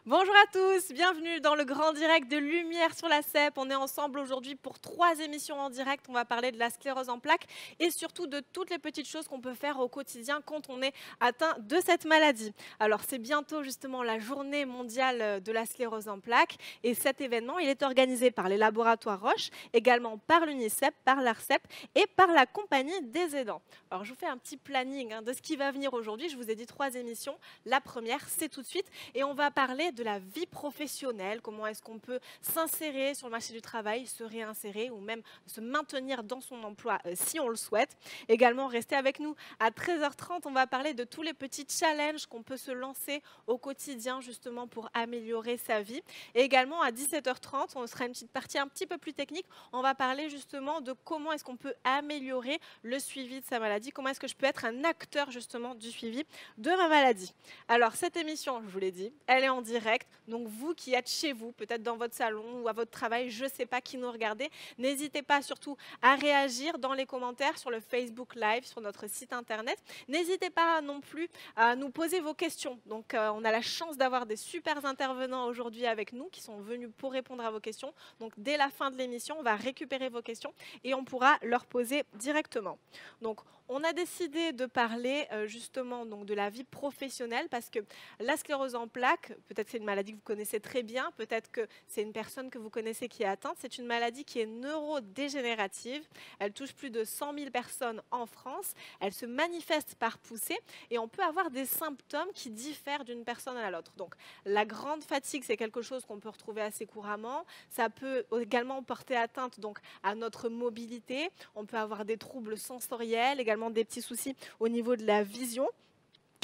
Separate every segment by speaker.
Speaker 1: Bonjour à tous, bienvenue dans le grand direct de Lumière sur la CEP. On est ensemble aujourd'hui pour 3 émissions en direct. On va parler de la sclérose en plaques et surtout de toutes les petites choses qu'on peut faire au quotidien quand on est atteint de cette maladie. Alors c'est bientôt justement la journée mondiale de la sclérose en plaques et cet événement il est organisé par les laboratoires Roche, également par l'UNICEF, par l'ARCEP et par la compagnie des aidants. Alors je vous fais un petit planning de ce qui va venir aujourd'hui. Je vous ai dit 3 émissions. La première c'est tout de suite et on va parler de la vie professionnelle, comment est-ce qu'on peut s'insérer sur le marché du travail, se réinsérer ou même se maintenir dans son emploi si on le souhaite. Également, restez avec nous à 13h30, on va parler de tous les petits challenges qu'on peut se lancer au quotidien justement pour améliorer sa vie. Et également à 17h30, on sera une petite partie un petit peu plus technique, on va parler justement de comment est-ce qu'on peut améliorer le suivi de sa maladie, comment est-ce que je peux être un acteur justement du suivi de ma maladie. Alors cette émission, je vous l'ai dit, elle est en direct. Donc vous qui êtes chez vous, peut-être dans votre salon ou à votre travail, je ne sais pas qui nous regardez, n'hésitez pas surtout à réagir dans les commentaires sur le Facebook Live, sur notre site internet. N'hésitez pas non plus à nous poser vos questions. Donc on a la chance d'avoir des super intervenants aujourd'hui avec nous qui sont venus pour répondre à vos questions. Donc dès la fin de l'émission, on va récupérer vos questions et on pourra leur poser directement. Donc on a décidé de parler justement donc, de la vie professionnelle parce que la sclérose en plaques, peut-être c'est une maladie que vous connaissez très bien, peut-être que c'est une personne que vous connaissez qui est atteinte. C'est une maladie qui est neurodégénérative. Elle touche plus de 100 000 personnes en France. Elle se manifeste par poussée et on peut avoir des symptômes qui diffèrent d'une personne à l'autre. Donc la grande fatigue, c'est quelque chose qu'on peut retrouver assez couramment. Ça peut également porter atteinte donc, à notre mobilité. On peut avoir des troubles sensoriels, également des petits soucis au niveau de la vision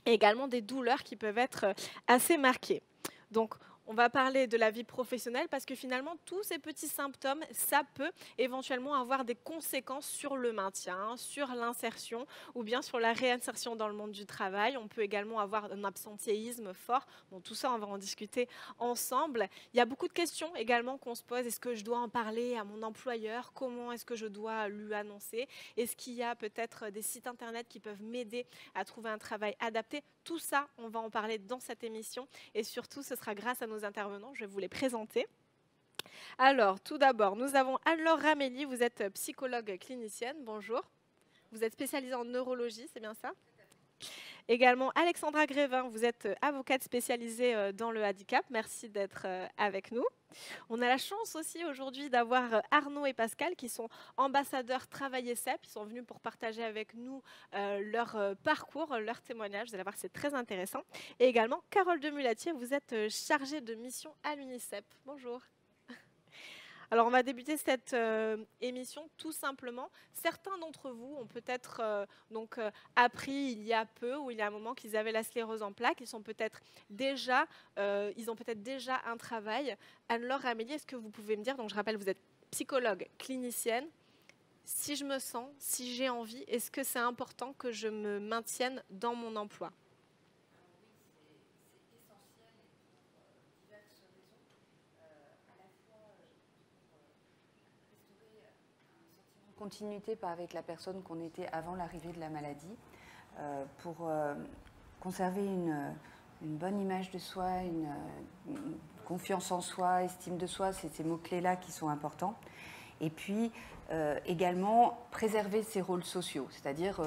Speaker 1: et également des douleurs qui peuvent être assez marquées. Donc, on va parler de la vie professionnelle parce que finalement, tous ces petits symptômes, ça peut éventuellement avoir des conséquences sur le maintien, sur l'insertion ou bien sur la réinsertion dans le monde du travail. On peut également avoir un absentéisme fort. Bon, tout ça, on va en discuter ensemble. Il y a beaucoup de questions également qu'on se pose. Est-ce que je dois en parler à mon employeur? Comment est-ce que je dois lui annoncer? Est-ce qu'il y a peut-être des sites internet qui peuvent m'aider à trouver un travail adapté? Tout ça, on va en parler dans cette émission et surtout, ce sera grâce à nos intervenants. Je vais vous les présenter. Alors, tout d'abord, nous avons Anne-Laure Ramelli. Vous êtes psychologue clinicienne. Bonjour. Vous êtes spécialisée en neurologie, c'est bien ça? Également, Alexandra Grévin. Vous êtes avocate spécialisée dans le handicap. Merci d'être avec nous. On a la chance aussi aujourd'hui d'avoir Arnaud et Pascal qui sont ambassadeurs Travailler CEP. Ils sont venus pour partager avec nous leur parcours, leur témoignage. Vous allez voir, c'est très intéressant. Et également, Carole Demulatier, vous êtes chargée de mission à l'UNICEF. Bonjour. Alors, on va débuter cette émission tout simplement. Certains d'entre vous ont peut-être appris il y a peu ou il y a un moment qu'ils avaient la sclérose en plaques. Ils ont peut-être déjà un travail. Anne-Laure Ramelli, est-ce que vous pouvez me dire, donc je rappelle, vous êtes psychologue clinicienne, si je me sens, si j'ai envie, est-ce que c'est important que je me maintienne dans mon emploi?
Speaker 2: Continuité, pas avec la personne qu'on était avant l'arrivée de la maladie, pour conserver une bonne image de soi, une confiance en soi, estime de soi, c'est ces mots-clés-là qui sont importants. Et puis également préserver ses rôles sociaux, c'est-à-dire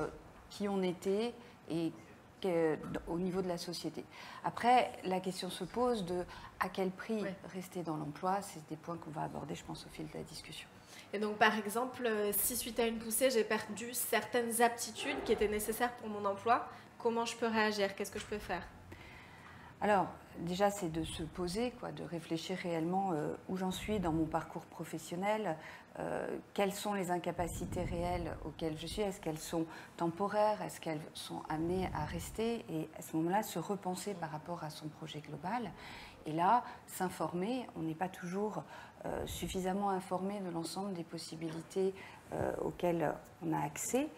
Speaker 2: qui on était et au niveau de la société. Après, la question se pose de à quel prix rester dans l'emploi. C'est des points qu'on va aborder, je pense, au fil de la discussion.
Speaker 1: Et donc, par exemple, si suite à une poussée, j'ai perdu certaines aptitudes qui étaient nécessaires pour mon emploi, comment je peux réagir? Qu'est-ce que je peux faire?
Speaker 2: Alors, déjà, c'est de se poser, de réfléchir réellement où j'en suis dans mon parcours professionnel, quelles sont les incapacités réelles auxquelles je suis, est-ce qu'elles sont temporaires, est-ce qu'elles sont amenées à rester, et à ce moment-là, se repenser par rapport à son projet global. Et là, s'informer, on n'est pas toujours suffisamment informé de l'ensemble des possibilités auxquelles on a accès.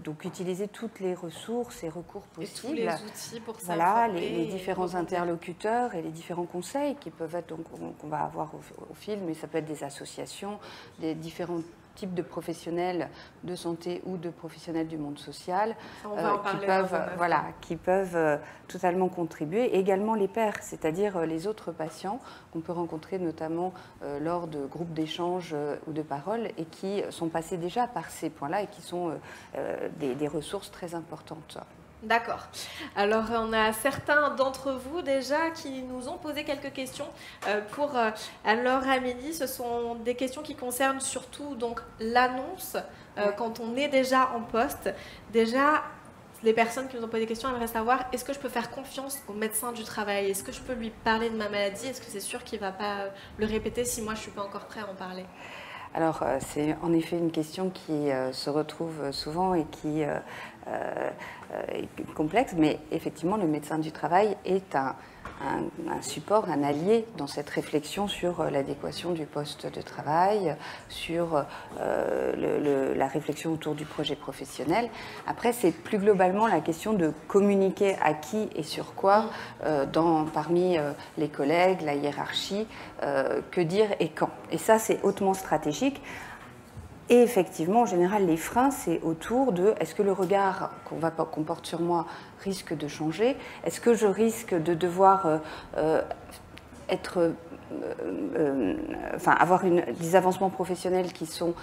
Speaker 2: Donc utiliser toutes les ressources et recours possibles.
Speaker 1: Et tous les outils pour ça.
Speaker 2: Voilà, les différents interlocuteurs et les différents conseils qui peuvent être, donc qu'on va avoir au fil, mais ça peut être des associations, des différents type de professionnels de santé ou de professionnels du monde social qui peuvent totalement contribuer. Et également les pairs, c'est-à-dire les autres patients qu'on peut rencontrer notamment lors de groupes d'échange ou de parole et qui sont passés déjà par ces points-là et qui sont des ressources très importantes.
Speaker 1: D'accord. Alors, on a certains d'entre vous déjà qui nous ont posé quelques questions pour Anne-Laure, Amélie. Ce sont des questions qui concernent surtout donc l'annonce quand on est déjà en poste. Déjà, les personnes qui nous ont posé des questions aimeraient savoir, est-ce que je peux faire confiance au médecin du travail? Est-ce que je peux lui parler de ma maladie? Est-ce que c'est sûr qu'il ne va pas le répéter si moi je ne suis pas encore prêt à en parler?
Speaker 2: Alors, c'est en effet une question qui se retrouve souvent et qui est complexe, mais effectivement, le médecin du travail est un support, un allié dans cette réflexion sur l'adéquation du poste de travail, sur la réflexion autour du projet professionnel. Après, c'est plus globalement la question de communiquer à qui et sur quoi parmi les collègues, la hiérarchie, que dire et quand. Et ça, c'est hautement stratégique. Et effectivement, en général, les freins, c'est autour de est-ce que le regard qu'on porte sur moi risque de changer? Est-ce que je risque de devoir avoir des avancements professionnels qui sont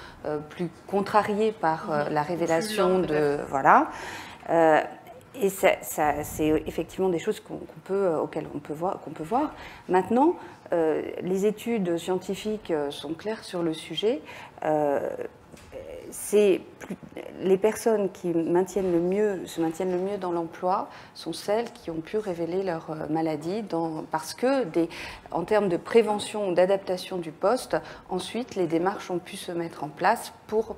Speaker 2: plus contrariés par la révélation de... Voilà. Et c'est effectivement des choses auxquelles on peut voir. Maintenant, les études scientifiques sont claires sur le sujet. Les personnes qui se maintiennent le mieux dans l'emploi sont celles qui ont pu révéler leur maladie parce que, en termes de prévention ou d'adaptation du poste, ensuite les démarches ont pu se mettre en place pour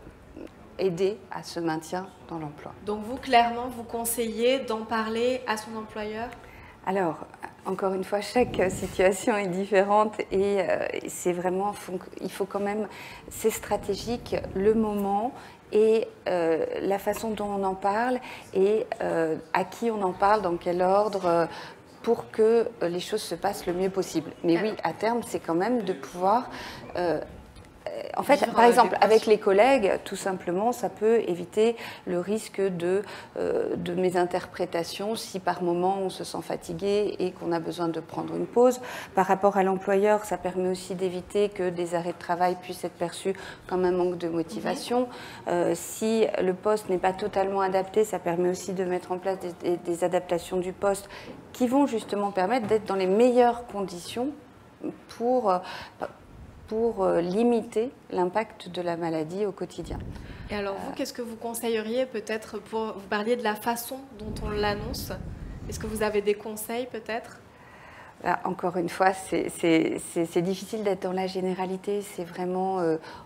Speaker 2: aider à ce maintien dans l'emploi.
Speaker 1: Donc vous, clairement, vous conseillez d'en parler à son employeur?
Speaker 2: Alors, encore une fois, chaque situation est différente et c'est vraiment, il faut quand même, c'est stratégique, le moment et la façon dont on en parle et à qui on en parle, dans quel ordre, pour que les choses se passent le mieux possible. Mais oui, à terme, c'est quand même de pouvoir... en fait, par exemple, avec les collègues, tout simplement, ça peut éviter le risque de mésinterprétation si par moment on se sent fatigué et qu'on a besoin de prendre une pause. Par rapport à l'employeur, ça permet aussi d'éviter que des arrêts de travail puissent être perçus comme un manque de motivation. Si le poste n'est pas totalement adapté, ça permet aussi de mettre en place des adaptations du poste qui vont justement permettre d'être dans les meilleures conditions pour limiter l'impact de la maladie au quotidien.
Speaker 1: Et alors vous, qu'est-ce que vous conseilleriez peut-être pour vous parler de la façon dont on l'annonce? Est-ce que vous avez des conseils peut-être?
Speaker 2: Encore une fois, c'est difficile d'être dans la généralité, c'est vraiment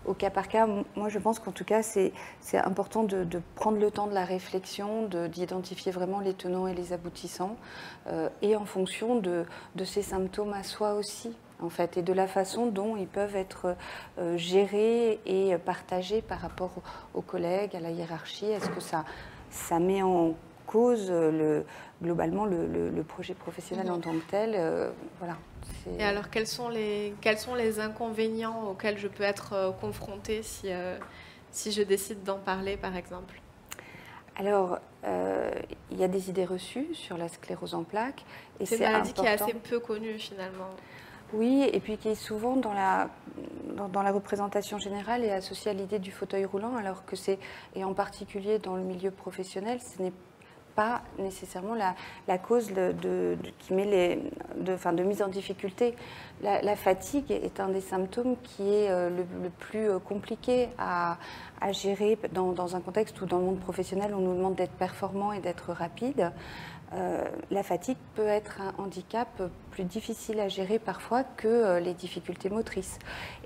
Speaker 2: au cas par cas. Moi, je pense qu'en tout cas, c'est important de prendre le temps de la réflexion, d'identifier vraiment les tenants et les aboutissants, et en fonction de ses symptômes à soi aussi, en fait, et de la façon dont ils peuvent être gérés et partagés par rapport aux collègues, à la hiérarchie. Est-ce que ça met en cause globalement le projet professionnel en tant que tel, voilà.
Speaker 1: Et alors, quels sont les inconvénients auxquels je peux être confrontée si je décide d'en parler, par exemple?
Speaker 2: Alors, il y a des idées reçues sur la sclérose en plaques.
Speaker 1: C'est une maladie qui est assez peu connue, finalement.
Speaker 2: Oui, et puis qui est souvent dans la représentation générale et associée à l'idée du fauteuil roulant, alors que et en particulier dans le milieu professionnel, ce n'est pas nécessairement la cause qui met de mise en difficulté. La fatigue est un des symptômes qui est le plus compliqué à gérer dans un contexte où dans le monde professionnel on nous demande d'être performant et d'être rapide. La fatigue peut être un handicap plus difficile à gérer parfois que les difficultés motrices.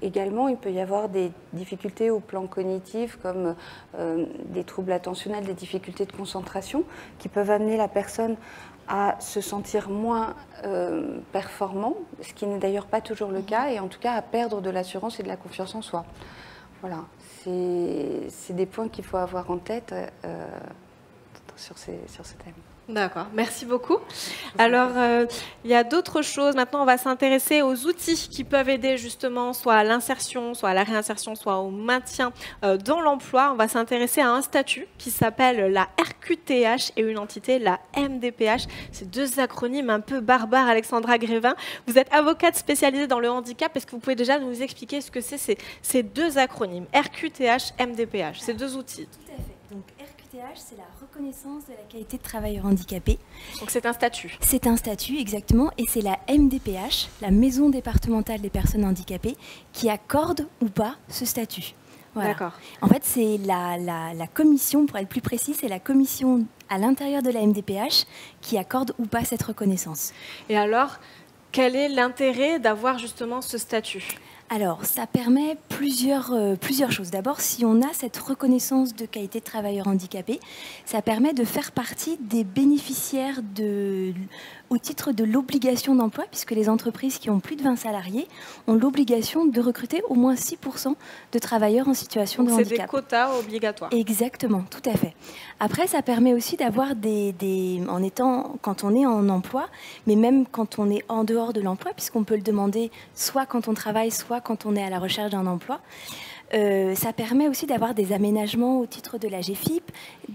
Speaker 2: Également, il peut y avoir des difficultés au plan cognitif comme des troubles attentionnels, des difficultés de concentration qui peuvent amener la personne à se sentir moins performant, ce qui n'est d'ailleurs pas toujours le cas, et en tout cas à perdre de l'assurance et de la confiance en soi. Voilà, c'est des points qu'il faut avoir en tête sur ce thème.
Speaker 1: D'accord, merci beaucoup. Alors, il y a d'autres choses. Maintenant, on va s'intéresser aux outils qui peuvent aider justement soit à l'insertion, soit à la réinsertion, soit au maintien dans l'emploi. On va s'intéresser à un statut qui s'appelle la RQTH et une entité, la MDPH. C'est deux acronymes un peu barbares. Alexandra Grévin, vous êtes avocate spécialisée dans le handicap. Est-ce que vous pouvez déjà nous expliquer ce que c'est ces deux acronymes, RQTH, MDPH, ces deux outils?
Speaker 3: Tout à fait. Donc RQTH, c'est la reconnaissance de la qualité de travailleur handicapé.
Speaker 1: Donc c'est un statut.
Speaker 3: C'est un statut, exactement, et c'est la MDPH, la Maison départementale des personnes handicapées, qui accorde ou pas ce statut. Voilà.
Speaker 1: D'accord.
Speaker 3: En fait, c'est la commission, pour être plus précis, c'est la commission à l'intérieur de la MDPH qui accorde ou pas cette reconnaissance.
Speaker 1: Et alors, quel est l'intérêt d'avoir justement ce statut?
Speaker 3: Alors, ça permet plusieurs choses. D'abord, si on a cette reconnaissance de qualité de travailleur handicapé, ça permet de faire partie des bénéficiaires au titre de l'obligation d'emploi, puisque les entreprises qui ont plus de 20 salariés ont l'obligation de recruter au moins 6% de travailleurs en situation de handicap.
Speaker 1: C'est des quotas obligatoires.
Speaker 3: Exactement, tout à fait. Après, ça permet aussi d'avoir quand on est en emploi, mais même quand on est en dehors de l'emploi, puisqu'on peut le demander soit quand on travaille, soit quand on est à la recherche d'un emploi. Ça permet aussi d'avoir des aménagements au titre de la GFIP,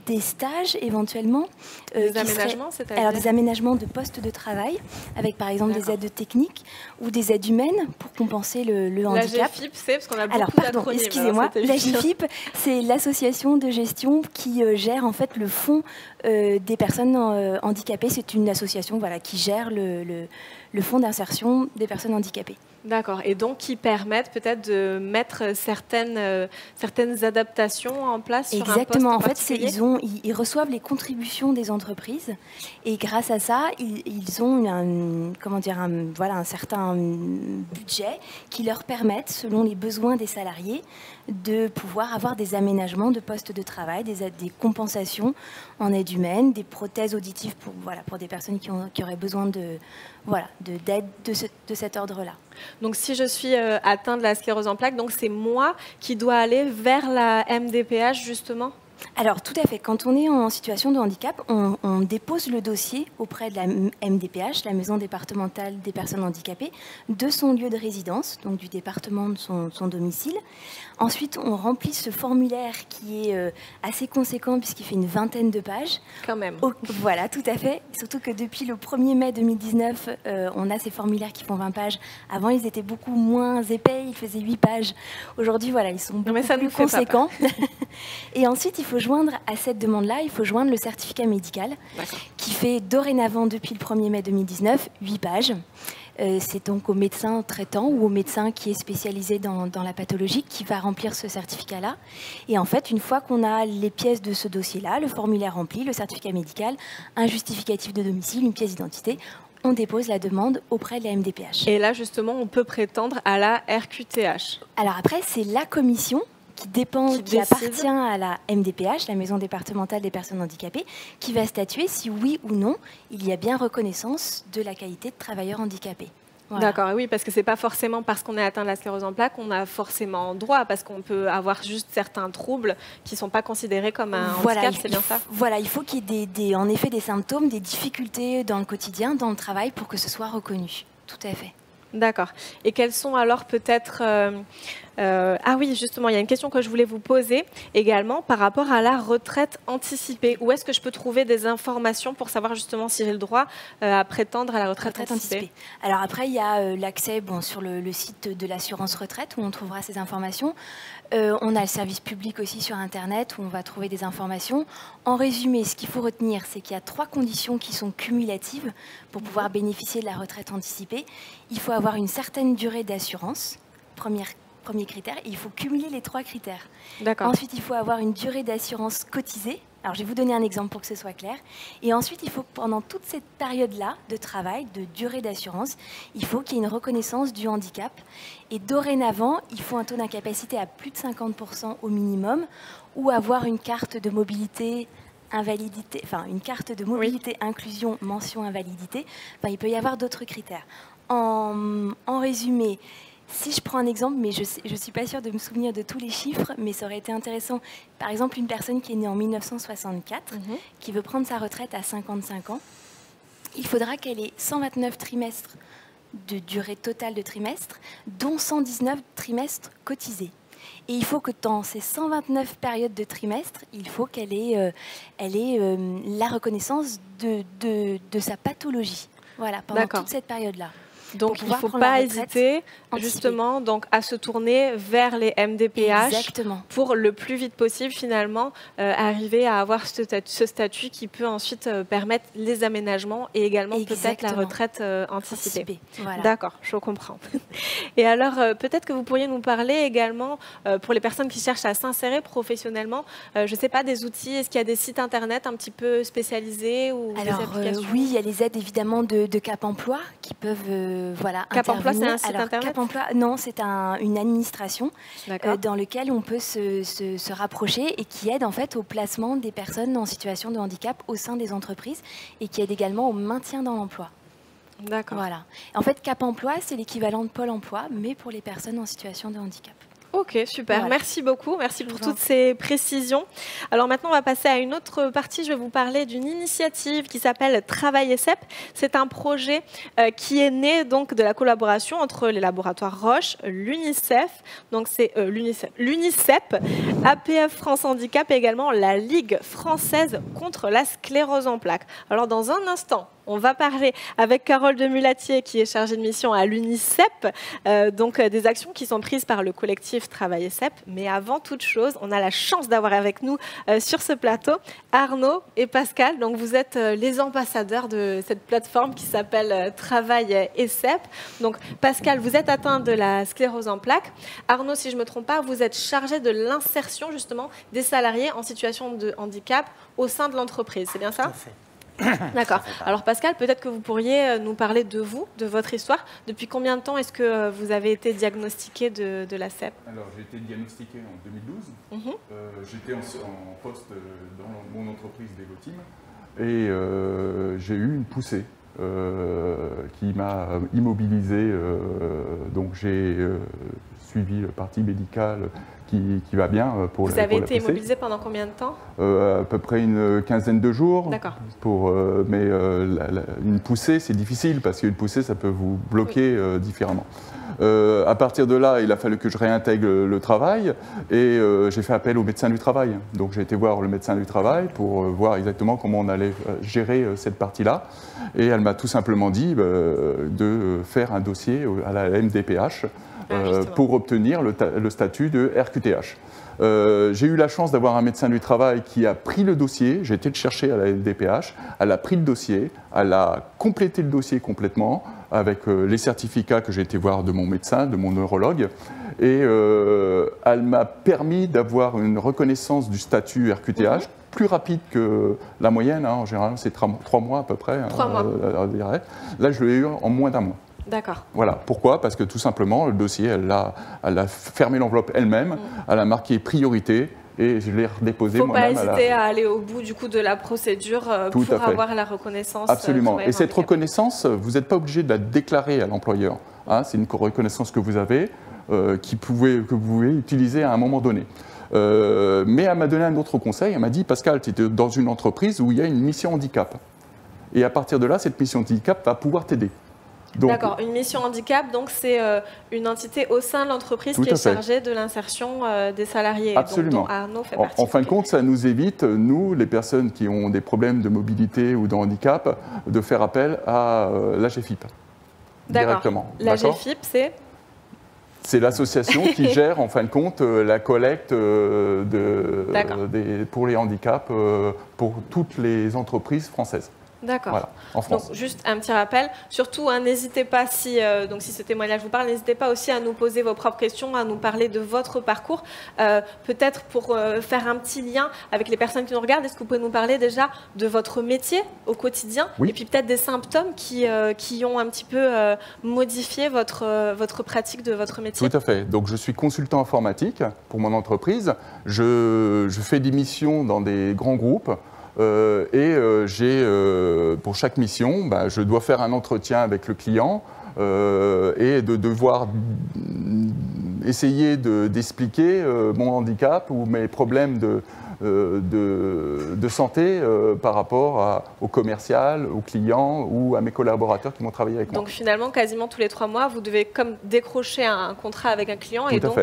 Speaker 3: des stages éventuellement.
Speaker 1: Des aménagements, c'est-à-dire ?
Speaker 3: Alors des aménagements de postes de travail, avec par exemple des aides techniques ou des aides humaines pour compenser le handicap.
Speaker 1: La GFIP, c'est parce qu'on a beaucoup
Speaker 3: Alors, pardon,
Speaker 1: d'acronymes.
Speaker 3: excusez-moi. La GFIP, c'est l'association de gestion qui gère en fait le fonds des personnes handicapées. C'est une association qui gère le fonds d'insertion des personnes handicapées.
Speaker 1: D'accord. Et donc, qui permettent peut-être de mettre certaines adaptations en place sur
Speaker 3: Exactement.
Speaker 1: un poste particulier.
Speaker 3: En fait, ils reçoivent les contributions des entreprises et grâce à ça, ils ont un certain budget qui leur permettent, selon les besoins des salariés, de pouvoir avoir des aménagements de postes de travail, des compensations en aide humaine, des prothèses auditives pour des personnes qui auraient besoin d'aide de cet ordre-là.
Speaker 1: Donc, si je suis atteinte de la sclérose en plaques, donc c'est moi qui dois aller vers la MDPH, justement?
Speaker 3: Alors, tout à fait. Quand on est en situation de handicap, on dépose le dossier auprès de la MDPH, la Maison départementale des personnes handicapées, de son lieu de résidence, donc du département de son domicile. Ensuite, on remplit ce formulaire qui est assez conséquent puisqu'il fait une vingtaine de pages.
Speaker 1: Quand même.
Speaker 3: Voilà, tout à fait. Surtout que depuis le 1er mai 2019, on a ces formulaires qui font 20 pages. Avant, ils étaient beaucoup moins épais, ils faisaient 8 pages. Aujourd'hui, ils sont beaucoup plus conséquents. Et ensuite, il faut joindre à cette demande-là, il faut joindre le certificat médical qui fait dorénavant, depuis le 1er mai 2019, 8 pages. C'est donc au médecin traitant ou au médecin qui est spécialisé dans la pathologie qui va remplir ce certificat-là. Et en fait, une fois qu'on a les pièces de ce dossier-là, le formulaire rempli, le certificat médical, un justificatif de domicile, une pièce d'identité, on dépose la demande auprès de la MDPH.
Speaker 1: Et là, justement, on peut prétendre à la RQTH.
Speaker 3: Alors après, c'est la commission qui appartient à la MDPH, la Maison départementale des personnes handicapées, qui va statuer si oui ou non il y a bien reconnaissance de la qualité de travailleur handicapé. Voilà.
Speaker 1: D'accord, oui, parce que ce n'est pas forcément parce qu'on est atteint de la sclérose en plaques qu'on a forcément droit, parce qu'on peut avoir juste certains troubles qui ne sont pas considérés comme un handicap, c'est bien ça?
Speaker 3: Voilà, il faut qu'il y ait en effet des symptômes, des difficultés dans le quotidien, dans le travail, pour que ce soit reconnu. Tout à fait.
Speaker 1: D'accord. Et quels sont alors peut-être... ah oui, justement, il y a une question que je voulais vous poser également par rapport à la retraite anticipée. Où est-ce que je peux trouver des informations pour savoir justement si j'ai le droit à prétendre à la retraite anticipée?
Speaker 3: Alors après, il y a l'accès sur le site de l'assurance retraite où on trouvera ces informations. On a le service public aussi sur Internet où on va trouver des informations. En résumé, ce qu'il faut retenir, c'est qu'il y a 3 conditions qui sont cumulatives pour pouvoir bénéficier de la retraite anticipée. Il faut avoir une certaine durée d'assurance, premier critère, et il faut cumuler les 3 critères. Ensuite, il faut avoir une durée d'assurance cotisée. Alors, je vais vous donner un exemple pour que ce soit clair. Et ensuite, il faut, pendant toute cette période-là de travail, de durée d'assurance, il faut qu'il y ait une reconnaissance du handicap. Et dorénavant, il faut un taux d'incapacité à plus de 50% au minimum ou avoir une carte de mobilité invalidité, une carte de mobilité inclusion mention invalidité. Il peut y avoir d'autres critères. En résumé, Si je prends un exemple, mais je ne suis pas sûre de me souvenir de tous les chiffres, mais ça aurait été intéressant. Par exemple, une personne qui est née en 1964, qui veut prendre sa retraite à 55 ans, il faudra qu'elle ait 129 trimestres de durée totale de trimestre, dont 119 trimestres cotisés. Et il faut que dans ces 129 périodes de trimestre, il faut qu'elle ait, la reconnaissance de sa pathologie. Voilà, pendant toute cette période-là.
Speaker 1: Donc, il ne faut pas hésiter justement donc, à se tourner vers les MDPH.
Speaker 3: Exactement.
Speaker 1: Pour le plus vite possible, finalement, arriver à avoir ce statut qui peut ensuite permettre les aménagements et également peut-être la retraite anticipée.
Speaker 3: Voilà.
Speaker 1: D'accord, je comprends. Et alors, peut-être que vous pourriez nous parler également, pour les personnes qui cherchent à s'insérer professionnellement, je ne sais pas, des outils, est-ce qu'il y a des sites internet un petit peu spécialisés ou des applications?
Speaker 3: Oui, il y a les aides évidemment de Cap Emploi qui peuvent
Speaker 1: Cap Emploi, c'est un site internet?
Speaker 3: Cap Emploi, non, c'est une administration dans laquelle on peut se rapprocher et qui aide en fait au placement des personnes en situation de handicap au sein des entreprises et qui aide également au maintien dans l'emploi.
Speaker 1: D'accord.
Speaker 3: Voilà. En fait, Cap Emploi, c'est l'équivalent de Pôle Emploi, mais pour les personnes en situation de handicap.
Speaker 1: Ok, super.
Speaker 3: Voilà.
Speaker 1: Merci beaucoup. Merci pour toutes ces précisions. Alors maintenant, on va passer à une autre partie. Je vais vous parler d'une initiative qui s'appelle Travail ESSEP. C'est un projet qui est né donc de la collaboration entre les laboratoires Roche, l'UNICEF, donc c'est l'UNICEP, APF France Handicap et également la Ligue française contre la sclérose en plaques. Alors dans un instant, on va parler avec Carole Demulatier, qui est chargée de mission à l'UNICEP, donc des actions qui sont prises par le collectif Travail ESSEP. Mais avant toute chose, on a la chance d'avoir avec nous sur ce plateau Arnaud et Pascal. Donc vous êtes les ambassadeurs de cette plateforme qui s'appelle Travail ESSEP. Donc Pascal, vous êtes atteint de la sclérose en plaques. Arnaud, si je ne me trompe pas, vous êtes chargé de l'insertion justement des salariés en situation de handicap au sein de l'entreprise. C'est bien ça ?
Speaker 4: Tout à fait.
Speaker 1: D'accord. Alors Pascal, peut-être que vous pourriez nous parler de vous, de votre histoire. Depuis combien de temps est-ce que vous avez été diagnostiqué de la CEP?
Speaker 5: Alors j'ai été diagnostiqué en 2012. J'étais en poste dans mon entreprise Devoteam et j'ai eu une poussée qui m'a immobilisé. Donc j'ai suivi le parti médical qui va bien pour
Speaker 1: Vous avez été immobilisé pendant combien de temps?
Speaker 5: À peu près une quinzaine de jours.
Speaker 1: D'accord.
Speaker 5: Mais une poussée, c'est difficile parce qu'une poussée, ça peut vous bloquer différemment. À partir de là, il a fallu que je réintègre le travail et j'ai fait appel au médecin du travail. Donc j'ai été voir le médecin du travail pour voir exactement comment on allait gérer cette partie-là. Et elle m'a tout simplement dit de faire un dossier à la MDPH. Pour obtenir le statut de RQTH. J'ai eu la chance d'avoir un médecin du travail qui a pris le dossier, j'ai été le chercher à la MDPH, elle a pris le dossier, elle a complété le dossier complètement avec les certificats que j'ai été voir de mon médecin, de mon neurologue, et elle m'a permis d'avoir une reconnaissance du statut RQTH plus rapide que la moyenne, en général c'est 3 mois à peu près.
Speaker 1: 3 mois.
Speaker 5: Là je l'ai eu en moins d'1 mois.
Speaker 1: D'accord.
Speaker 5: Voilà. Pourquoi? Parce que tout simplement, le dossier, elle a fermé l'enveloppe elle-même, elle a marqué priorité et je l'ai redéposé moi-même.
Speaker 1: Il ne faut pas hésiter à aller au bout du coup de la procédure pour avoir la reconnaissance.
Speaker 5: Absolument. Et cette reconnaissance, vous n'êtes pas obligé de la déclarer à l'employeur. C'est une reconnaissance que vous avez, que vous pouvez utiliser à un moment donné. Mais elle m'a donné un autre conseil. Elle m'a dit, Pascal, tu es dans une entreprise où il y a une mission handicap. Et à partir de là, cette mission handicap va pouvoir t'aider.
Speaker 1: D'accord, une mission handicap, donc c'est une entité au sein de l'entreprise qui est chargée de l'insertion des salariés.
Speaker 5: Absolument.
Speaker 1: Donc, dont Arnaud fait partie.
Speaker 5: En fin de compte, ça nous évite, nous, les personnes qui ont des problèmes de mobilité ou de handicap, de faire appel à l'AGFIP directement.
Speaker 1: L'AGFIP, c'est ?
Speaker 5: C'est l'association qui gère, en fin de compte, la collecte pour les handicaps pour toutes les entreprises françaises.
Speaker 1: D'accord.
Speaker 5: Voilà, en France.
Speaker 1: Donc, juste un petit rappel, surtout, n'hésitez pas, si ce témoignage vous parle, n'hésitez pas aussi à nous poser vos propres questions, à nous parler de votre parcours. Peut-être pour faire un petit lien avec les personnes qui nous regardent, est-ce que vous pouvez nous parler déjà de votre métier au quotidien et puis peut-être des symptômes qui ont un petit peu modifié votre pratique de votre métier?
Speaker 5: Tout à fait. Donc, je suis consultant informatique pour mon entreprise. Je fais des missions dans des grands groupes. Pour chaque mission, je dois faire un entretien avec le client et de devoir essayer d'expliquer mon handicap ou mes problèmes de santé par rapport au commercial, aux clients ou à mes collaborateurs qui vont travailler avec moi.
Speaker 1: Donc finalement, quasiment tous les 3 mois, vous devez comme décrocher un contrat avec un client et donc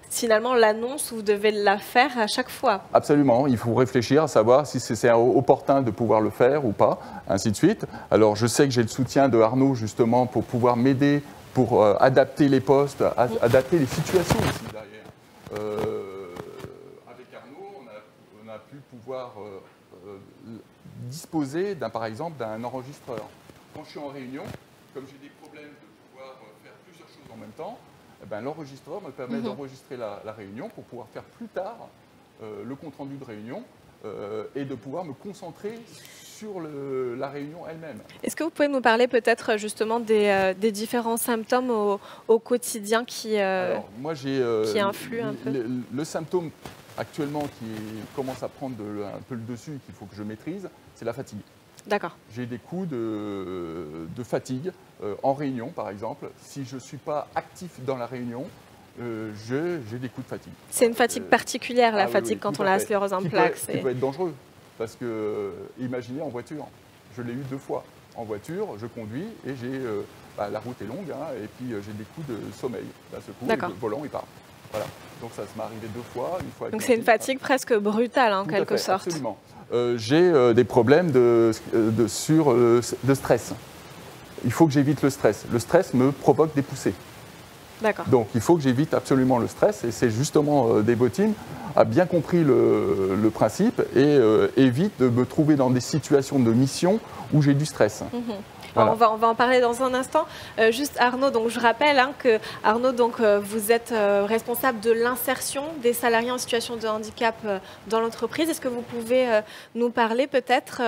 Speaker 1: finalement l'annonce, vous devez la faire à chaque fois.
Speaker 5: Absolument, il faut réfléchir à savoir si c'est opportun de pouvoir le faire ou pas, ainsi de suite. Alors je sais que j'ai le soutien de Arnaud justement pour pouvoir m'aider, pour adapter les postes, adapter les situations aussi derrière. Avec Arnaud, on a pu pouvoir disposer par exemple d'un enregistreur. Quand je suis en réunion, comme j'ai des problèmes de pouvoir faire plusieurs choses en même temps, eh ben, l'enregistreur me permet d'enregistrer la réunion pour pouvoir faire plus tard le compte-rendu de réunion et de pouvoir me concentrer sur la réunion elle-même. Est-ce
Speaker 1: que vous pouvez nous parler peut-être justement des différents symptômes au quotidien qui influent un peu?
Speaker 5: Le symptôme actuellement qui commence à prendre un peu le dessus et qu'il faut que je maîtrise, c'est la fatigue.
Speaker 1: D'accord.
Speaker 5: J'ai des coups de fatigue en réunion, par exemple. Si je ne suis pas actif dans la réunion, j'ai des coups de fatigue.
Speaker 1: C'est une fatigue particulière, la fatigue, quand on a la sclérose en plaques.
Speaker 5: Qui peut être dangereux. Parce que, imaginez en voiture, je l'ai eu 2 fois. En voiture, je conduis et la route est longue, hein, et puis j'ai des coups de sommeil. D'un seul coup, le volant, il part. Voilà. Donc ça m'est arrivé 2 fois. Une fois.
Speaker 1: Donc c'est une fatigue presque brutale, en quelque sorte.
Speaker 5: Absolument. J'ai des problèmes de stress. Il faut que j'évite le stress. Le stress me provoque des poussées.
Speaker 1: D'accord.
Speaker 5: Donc il faut que j'évite absolument le stress. Et c'est justement Debotine a bien compris le principe et évite de me trouver dans des situations de mission où j'ai du stress.
Speaker 1: Voilà. On va en parler dans un instant. Juste Arnaud, donc je rappelle que Arnaud, donc, vous êtes responsable de l'insertion des salariés en situation de handicap dans l'entreprise. Est-ce que vous pouvez nous parler peut-être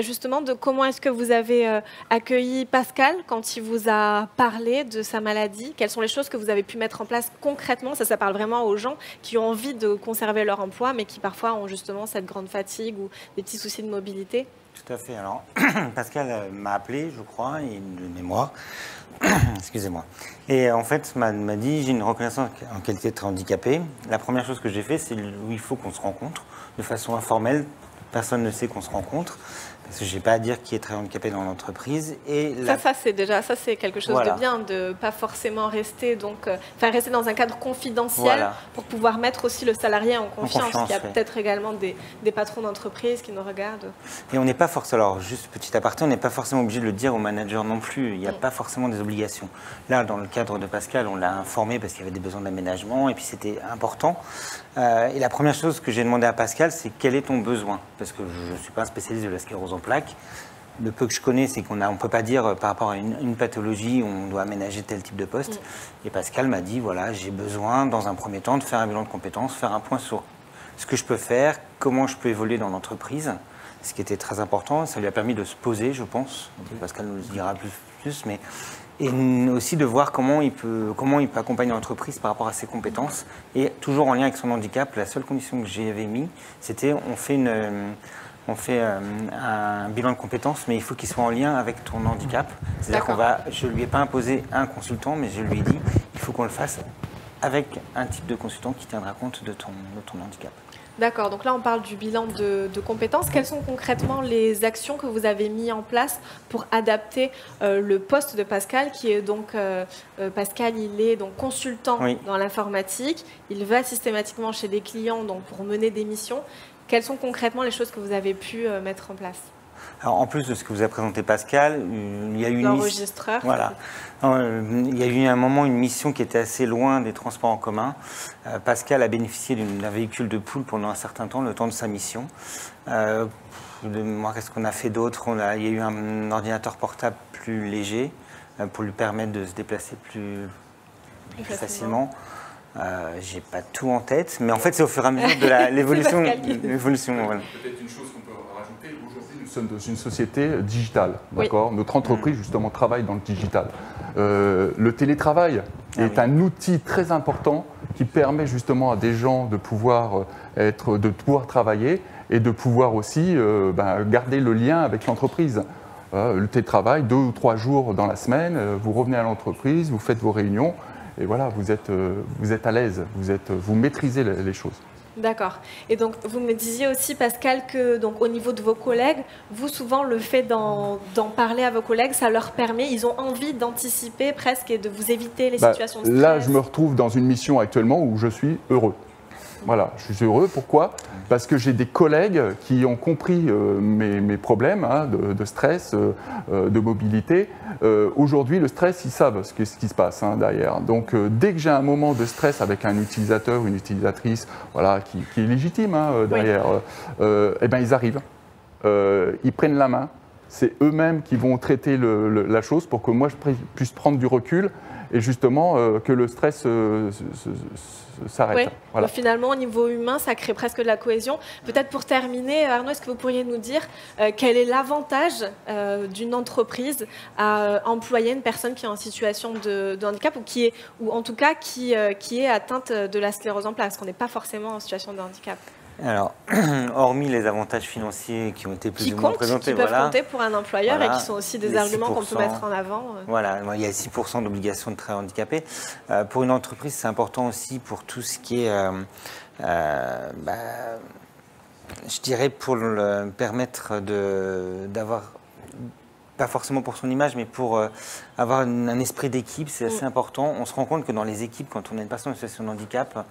Speaker 1: justement de comment est-ce que vous avez accueilli Pascal quand il vous a parlé de sa maladie? Quelles sont les choses que vous avez pu mettre en place concrètement? Ça parle vraiment aux gens qui ont envie de conserver leur emploi, mais qui parfois ont justement cette grande fatigue ou des petits soucis de mobilité.
Speaker 4: Tout à fait. Alors, Pascal m'a appelé, je crois, de mémoire. Excusez-moi. Et en fait, m'a dit, j'ai une reconnaissance en qualité de très handicapé. La première chose que j'ai fait, c'est où il faut qu'on se rencontre de façon informelle. Personne ne sait qu'on se rencontre. Parce que je n'ai pas à dire qui est très handicapé dans l'entreprise.
Speaker 1: Ça c'est quelque chose de bien, de ne pas forcément rester, rester dans un cadre confidentiel pour pouvoir mettre aussi le salarié en confiance. Il y a peut-être également des patrons d'entreprise qui nous regardent.
Speaker 4: Et on n'est pas forcément, alors juste petit aparté, on n'est pas forcément obligé de le dire au manager non plus. Il n'y a pas forcément des obligations. Là, dans le cadre de Pascal, on l'a informé parce qu'il y avait des besoins d'aménagement et puis c'était important. Et la première chose que j'ai demandé à Pascal, c'est quel est ton besoin? Parce que je ne suis pas un spécialiste de la sclérose en plaques. Le peu que je connais, c'est qu'on ne peut pas dire par rapport à une pathologie, on doit aménager tel type de poste. Et Pascal m'a dit, voilà, j'ai besoin, dans un premier temps, de faire un bilan de compétences, faire un point sur ce que je peux faire, comment je peux évoluer dans l'entreprise, ce qui était très important. Ça lui a permis de se poser, je pense. Pascal nous le dira plus, mais... Et aussi de voir comment il peut accompagner l'entreprise par rapport à ses compétences. Et toujours en lien avec son handicap, la seule condition que j'avais mis, c'était on fait un bilan de compétences, mais il faut qu'il soit en lien avec ton handicap. C'est-à-dire je ne lui ai pas imposé un consultant, mais je lui ai dit il faut qu'on le fasse avec un type de consultant qui tiendra compte de ton handicap.
Speaker 1: D'accord, donc là on parle du bilan de compétences. Quelles sont concrètement les actions que vous avez mises en place pour adapter le poste de Pascal, qui est donc, Pascal il est donc consultant dans l'informatique, il va systématiquement chez des clients donc, pour mener des missions. Quelles sont concrètement les choses que vous avez pu mettre en place?
Speaker 4: Alors, en plus de ce que vous a présenté Pascal, il y a eu
Speaker 1: l'enregistreur.
Speaker 4: Voilà. Il y a eu un moment une mission qui était assez loin des transports en commun. Pascal a bénéficié d'un véhicule de poule pendant un certain temps, le temps de sa mission. Qu'est-ce qu'on a fait d'autre? Il y a eu un ordinateur portable plus léger pour lui permettre de se déplacer plus facilement. J'ai pas tout en tête, mais en fait c'est au fur et à mesure de l'évolution.
Speaker 5: Peut-être une chose qu'on peut rajouter, aujourd'hui nous sommes dans une société digitale, d'accord? Notre entreprise justement travaille dans le digital. Le télétravail est un outil très important qui permet justement à des gens de pouvoir travailler et de pouvoir aussi garder le lien avec l'entreprise. Le télétravail, 2 ou 3 jours dans la semaine, vous revenez à l'entreprise, vous faites vos réunions. et voilà, vous êtes à l'aise, vous maîtrisez les choses.
Speaker 1: D'accord. Et donc, vous me disiez aussi, Pascal, que donc, au niveau de vos collègues, vous, souvent, le fait d'en parler à vos collègues, ça leur permet, ils ont envie d'anticiper presque et de vous éviter les situations de stress.
Speaker 5: Là, je me retrouve dans une mission actuellement où je suis heureux. Voilà, je suis heureux. Pourquoi? Parce que j'ai des collègues qui ont compris mes problèmes de stress, de mobilité. Aujourd'hui, le stress, ils savent ce qui se passe derrière. Donc, dès que j'ai un moment de stress avec un utilisateur, une utilisatrice, voilà, qui est légitime derrière, eh ben, ils arrivent. Ils prennent la main. C'est eux-mêmes qui vont traiter la chose pour que moi, je puisse prendre du recul et justement que le stress s'arrête.
Speaker 1: Oui.
Speaker 5: Voilà.
Speaker 1: Donc, finalement, au niveau humain, ça crée presque de la cohésion. Peut-être pour terminer, Arnaud, est-ce que vous pourriez nous dire quel est l'avantage d'une entreprise à employer une personne qui est en situation de handicap ou en tout cas qui est atteinte de la sclérose en plaques, parce qu'on n'est pas forcément en situation de handicap?
Speaker 4: Alors, hormis les avantages financiers qui ont été plus ou moins présentés,
Speaker 1: qui peuvent compter pour un employeur et qui sont aussi des arguments qu'on peut mettre en avant.
Speaker 4: Voilà, il y a 6% d'obligation de travail handicapé. Pour une entreprise, c'est important aussi pour tout ce qui est, je dirais, pour le permettre d'avoir, pas forcément pour son image, mais pour avoir un esprit d'équipe, c'est assez important. On se rend compte que dans les équipes, quand on a une personne en situation de handicap,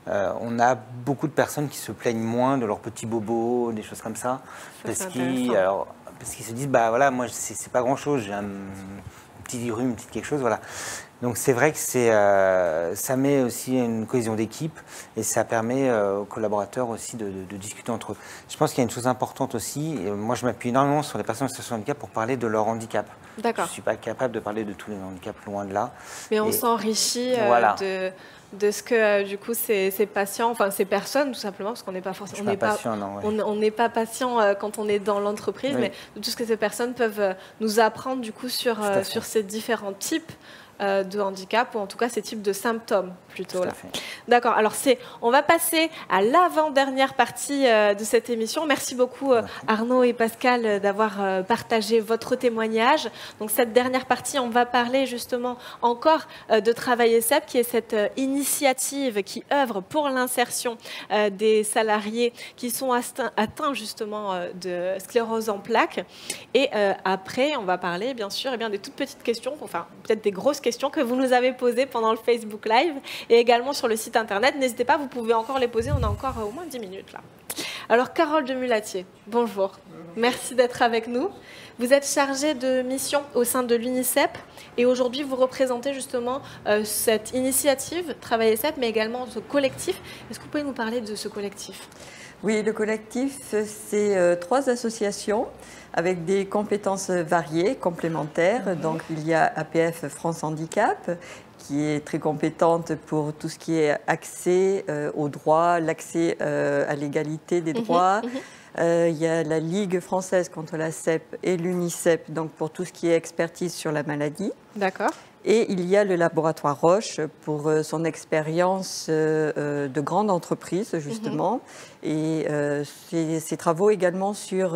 Speaker 4: on a beaucoup de personnes qui se plaignent moins de leurs petits bobos, des choses comme ça, parce qu'ils se disent, bah voilà, moi c'est pas grand chose, j'ai un petit rhume, une petite quelque chose, voilà. Donc c'est vrai que ça met aussi une cohésion d'équipe et ça permet aux collaborateurs aussi de discuter entre eux. Je pense qu'il y a une chose importante aussi, et moi je m'appuie énormément sur les personnes en situation de handicap pour parler de leur handicap.
Speaker 1: D'accord.
Speaker 4: Je ne suis pas capable de parler de tous les handicaps, loin de là.
Speaker 1: Mais on s'enrichit
Speaker 4: voilà.
Speaker 1: de ce que du coup ces patients, enfin ces personnes tout simplement, parce qu'on n'est pas forcément, on n'est pas patient quand on est dans l'entreprise, mais de tout ce que ces personnes peuvent nous apprendre du coup sur ces différents types de handicap, ou en tout cas ces types de symptômes plutôt. D'accord, alors on va passer à l'avant-dernière partie de cette émission. Merci beaucoup Arnaud et Pascal d'avoir partagé votre témoignage. Donc cette dernière partie, on va parler justement encore de Travailler SEP, qui est cette initiative qui œuvre pour l'insertion des salariés qui sont atteints justement de sclérose en plaques. Et après, on va parler bien sûr des toutes petites questions, enfin peut-être des grosses questions que vous nous avez posées pendant le Facebook Live et également sur le site internet. N'hésitez pas, vous pouvez encore les poser, on a encore au moins 10 minutes là. Alors Carole de Mulatier, bonjour. Merci d'être avec nous. Vous êtes chargée de mission au sein de l'UNICEP et aujourd'hui vous représentez justement cette initiative Travailler SEP, mais également ce collectif. Est-ce que vous pouvez nous parler de ce collectif ?
Speaker 6: Oui, le collectif, c'est 3 associations avec des compétences variées, complémentaires. Donc, il y a APF France Handicap, qui est très compétente pour tout ce qui est accès aux droits, l'accès à l'égalité des droits. Il y a la Ligue française contre la CEP et l'UNICEP, donc pour tout ce qui est expertise sur la maladie.
Speaker 1: D'accord.
Speaker 6: Et il y a le laboratoire Roche pour son expérience de grande entreprise, justement, et ses travaux également sur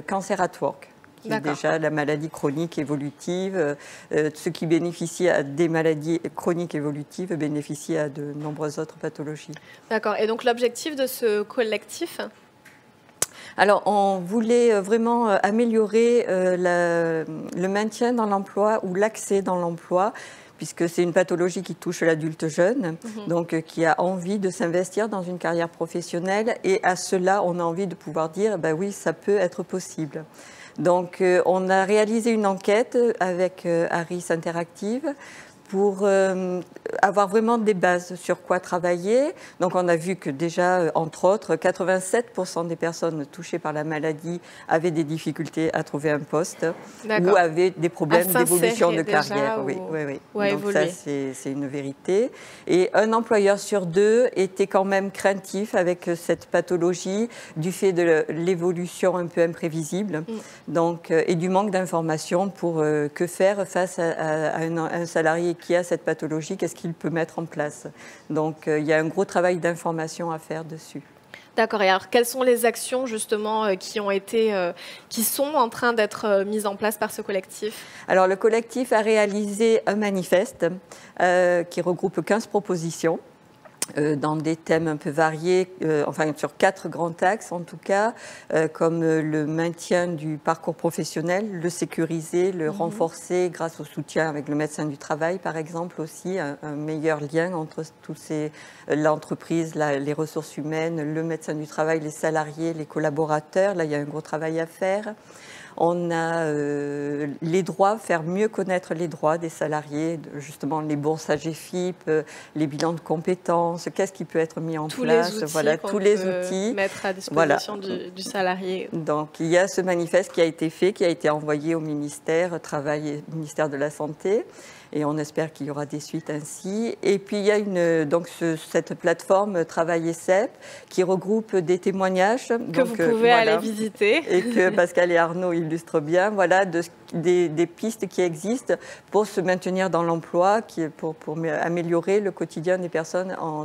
Speaker 6: Cancer at Work, qui est déjà la maladie chronique évolutive. Ceux qui bénéficient à des maladies chroniques évolutives bénéficient à de nombreuses autres pathologies.
Speaker 1: D'accord. Et donc l'objectif de ce collectif ?
Speaker 6: Alors, on voulait vraiment améliorer le maintien dans l'emploi ou l'accès dans l'emploi, puisque c'est une pathologie qui touche l'adulte jeune, donc qui a envie de s'investir dans une carrière professionnelle. Et à cela, on a envie de pouvoir dire, ben oui, ça peut être possible. Donc, on a réalisé une enquête avec Harris Interactive pour avoir vraiment des bases sur quoi travailler. Donc on a vu que déjà, entre autres, 87% des personnes touchées par la maladie avaient des difficultés à trouver un poste ou avaient des problèmes d'évolution de carrière. Oui. Donc ça, c'est une vérité. Et un employeur sur 2 était quand même craintif avec cette pathologie du fait de l'évolution un peu imprévisible donc, et du manque d'informations pour que faire face à un salarié qui a cette pathologie, qu'est-ce qu'il peut mettre en place. Donc, il y a un gros travail d'information à faire dessus.
Speaker 1: D'accord. Et alors, quelles sont les actions justement qui sont en train d'être mises en place par ce collectif?
Speaker 6: Alors, le collectif a réalisé un manifeste qui regroupe 15 propositions. Dans des thèmes un peu variés, enfin sur 4 grands axes en tout cas, comme le maintien du parcours professionnel, le sécuriser, le renforcer grâce au soutien avec le médecin du travail par exemple aussi, un meilleur lien entre l'entreprise, les ressources humaines, le médecin du travail, les salariés, les collaborateurs. Là, il y a un gros travail à faire. On a les droits, faire mieux connaître les droits des salariés, justement les bourses AGEFIP, les bilans de compétences, qu'est-ce qui peut être mis en place,
Speaker 1: voilà, tous les outils mettre à disposition
Speaker 6: voilà.
Speaker 1: du salarié.
Speaker 6: Donc il y a ce manifeste qui a été fait, qui a été envoyé au ministère ministère de la Santé. Et on espère qu'il y aura des suites ainsi. Et puis il y a cette plateforme Travail et CEP qui regroupe des témoignages
Speaker 1: que vous pouvez aller visiter
Speaker 6: et que Pascal et Arnaud illustrent bien. Voilà des pistes qui existent pour se maintenir dans l'emploi, pour améliorer le quotidien des personnes en